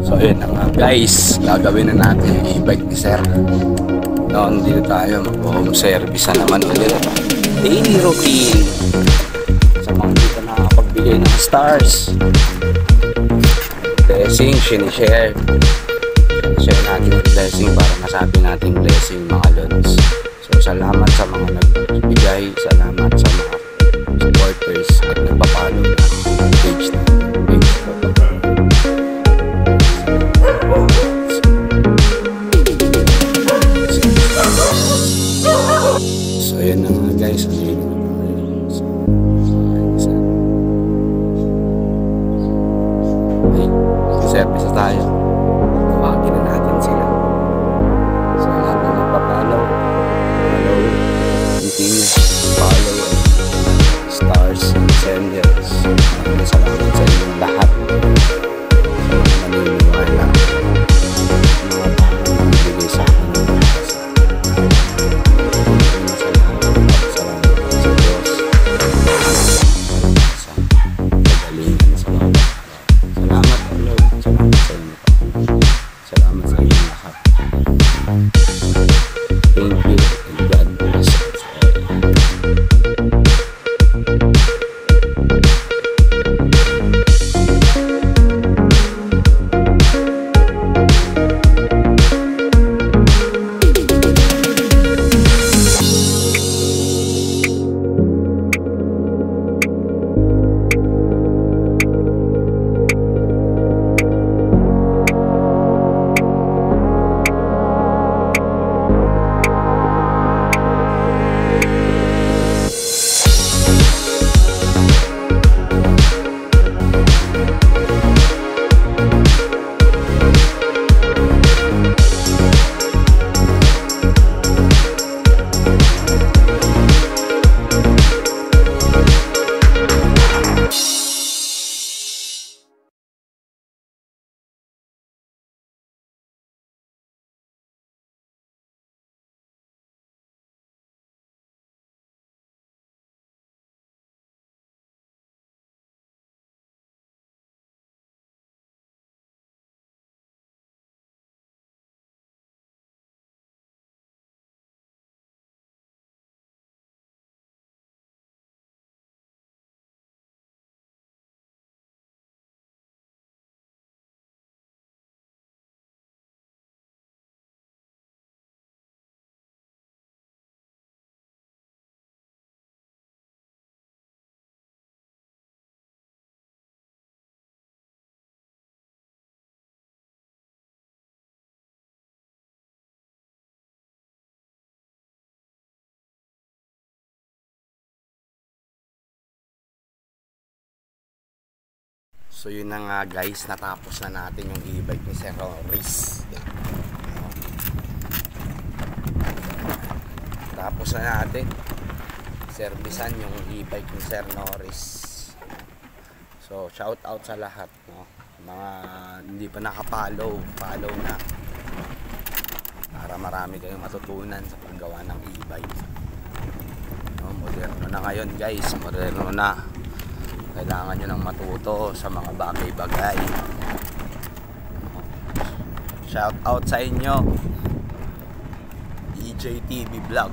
So ayun na nga guys, gagawin na natin yung e-bike ni Sir. Noon dito tayo, mag-home service na naman ulit. Daily routine. Sa mga dito nakakapagbigay ng stars. Blessing, sinishare. Sinishare natin yung blessing para masabi natin blessing mga lods. So salamat sa mga nagbigay, salamat sa mga supporters at nagpapalo ng page na. So yun na nga guys, service tayo. Tawagin na natin sila. So lahat na nagpapalo, follow, continue, follow, stars, senders. Salamat sa inyong lahat. Sa mga maniniwala, mga taong nagbibigay sa akin ng pag-asa. Salamat sa Diyos. Sa pagalingan sa bawat. Salamat Lord. Salamat sa inyo. Salamat sa inyong lahat. Thank you and God bless us all. So yun na nga guys, natapos na natin yung e-bike ni Sir Norris. Tapos na natin servisan yung e-bike ni Sir Norris. So shout out sa lahat, no? Mga hindi pa nakapollow, follow na. Para marami kayong matutunan sa paggawa ng e-bike. No, moderno na ngayon guys, moderno na. Kailangan nyo nang matuto sa mga bagay-bagay. Shout out sa inyo, EJTV Vlog.